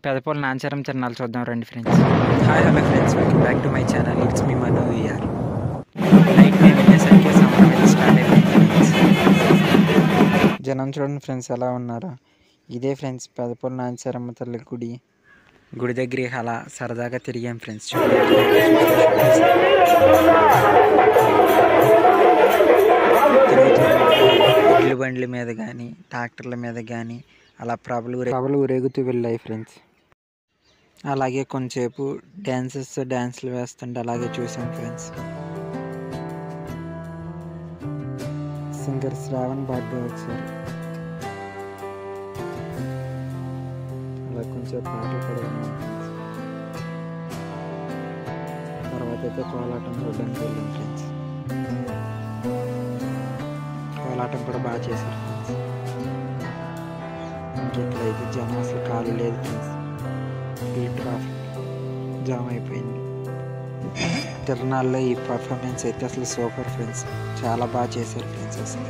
పెదపూల నాంచారం తిరణాలు చూద్దాం రండి friends. Hi hello friends, welcome back to my channel. It's me Manu VR. Night మేము వెళ్ళేసరికి సమ్మర్ అయితే స్టార్ట్ అయిపోయింది ఫ్రెండ్స్. జనం చూడండి ఫ్రెండ్స్ ఎలా ఉన్నారో. ఇదే ఫ్రెండ్స్ పెదపూల నాంచారమ్మ తల్లి గుడి. గుడి దగ్గరికి అలా సరదాగా తిరిగాం ఫ్రెండ్స్. ఇడ్లు బండ్ల మీద కానీ ట్రాక్టర్ల మీద కానీ అలా ప్రభలు ఊరేగుతూ వెళ్ళాయి ఫ్రెండ్స్. అలాగే కొంచెంసేపు డ్యాన్స్లు వేస్తుంటే అలాగే చూసాం ఫ్రెండ్స్. సింగర్ శ్రావణ్ బాగా వచ్చారు. అలా కొంచెం పాటలు కూడా విన్నాం ఫ్రెండ్స్. తర్వాత అయితే కోలాటం చూడడానికి వెళ్ళాం ఫ్రెండ్స్. కోలాటం కూడా బాగా చేశారు ఫ్రెండ్స్. ఇక్కడైతే జనం అసలు ఖాళీ లేదు ఫ్రెండ్స్. ఈ ట్రాఫిక్ జామ్ అయిపోయింది. తిరణాల్లో ఈ పర్ఫార్మెన్స్ అయితే అసలు సూపర్ ఫ్రెండ్స్. చాలా బాగా చేశారు ఫ్రెండ్స్. అసలు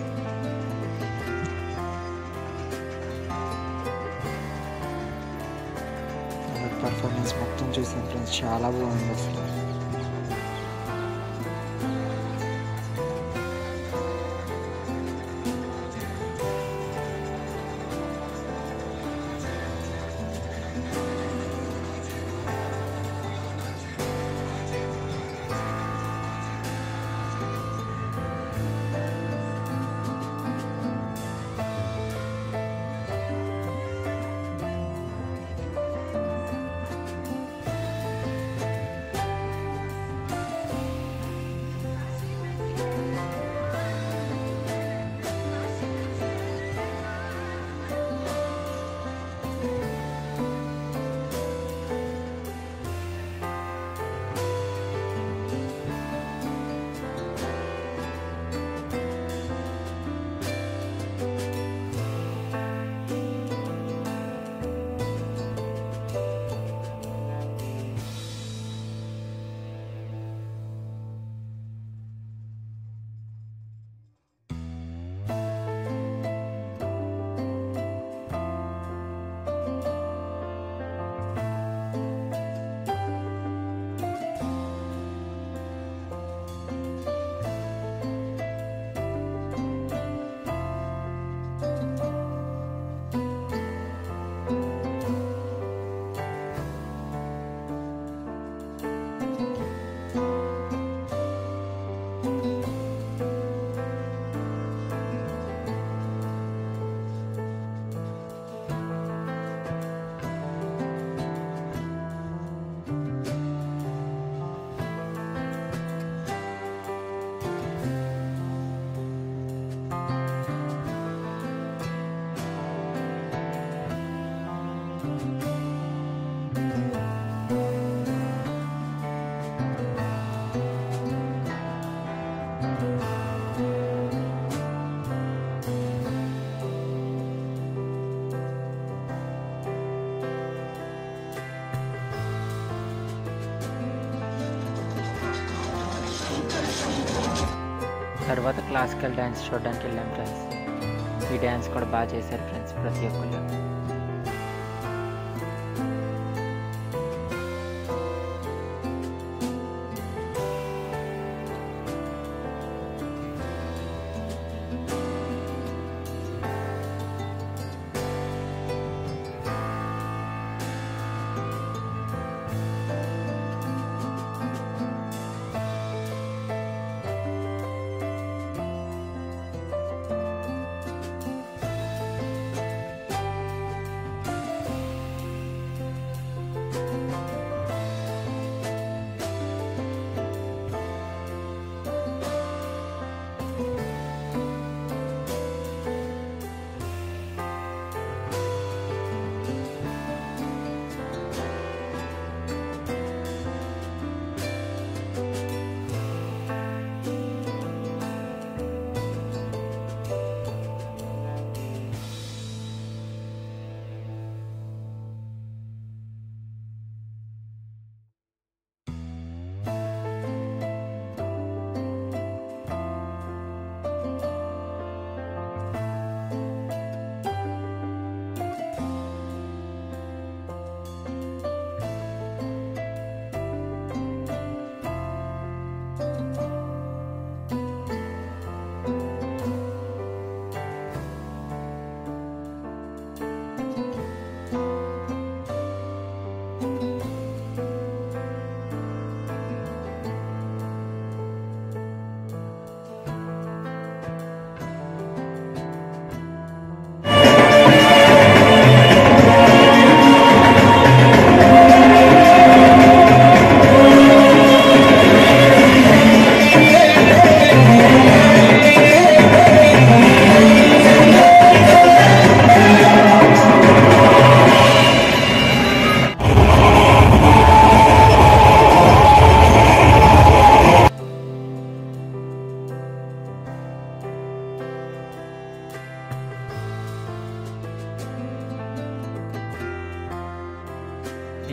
పర్ఫార్మెన్స్ మొత్తం చూసాను ఫ్రెండ్స్. చాలా బాగుంది అసలు. తర్వాత క్లాసికల్ డ్యాన్స్ చూడడానికి వెళ్ళాం ఫ్రెండ్స్. ఈ డ్యాన్స్ కూడా బాగా చేశారు ఫ్రెండ్స్ ప్రతి ఒక్కరు.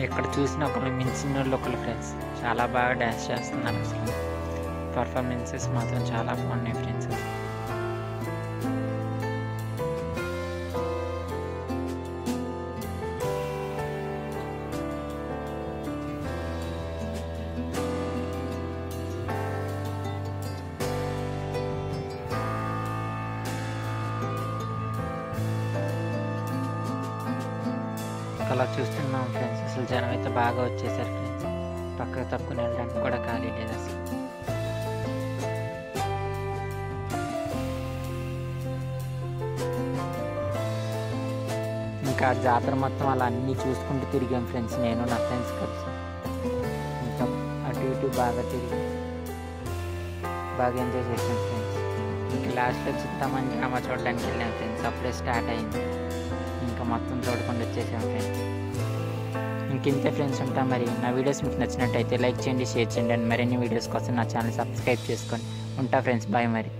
ఎక్కడ చూసినా ఒకళ్ళు మించిన వాళ్ళు ఒకళ్ళు ఫ్రెండ్స్. చాలా బాగా డ్యాన్స్ చేస్తున్నారు అసలు. పర్ఫార్మెన్సెస్ మాత్రం చాలా బాగున్నాయి ఫ్రెండ్స్. అలా చూస్తున్నాం ఫ్రెండ్స్. అసలు జనం అయితే బాగా వచ్చేసారు ఫ్రెండ్స్. పక్కకు తప్పుకుని వెళ్ళడానికి కూడా ఖాళీ లేదు అసలు. ఇంకా జాతర మొత్తం అలా అన్నీ చూసుకుంటూ తిరిగాం ఫ్రెండ్స్, నేను నా ఫ్రెండ్స్ కలిసి. ఇంకా అటు ఇటు బాగా తిరిగి బాగా ఎంజాయ్ చేసాం ఫ్రెండ్స్. ఇంకా లాస్ట్లో చిత్తామని డ్రామా చూడడానికి వెళ్ళాం ఫ్రెండ్స్. అప్పుడే స్టార్ట్ అయింది. ఇంకా మొత్తం చూడకుండా వచ్చేసాం ఫ్రెండ్స్. ఇంకింతే ఫ్రెండ్స్. ఉంటా మరి. నా వీడియోస్ మీకు నచ్చినట్టయితే లైక్ చేయండి, షేర్ చేయండి. అండ్ మరిన్ని వీడియోస్ కోసం నా ఛానల్ సబ్స్క్రైబ్ చేసుకోండి. ఉంటా ఫ్రెండ్స్. బాయ్ మరి.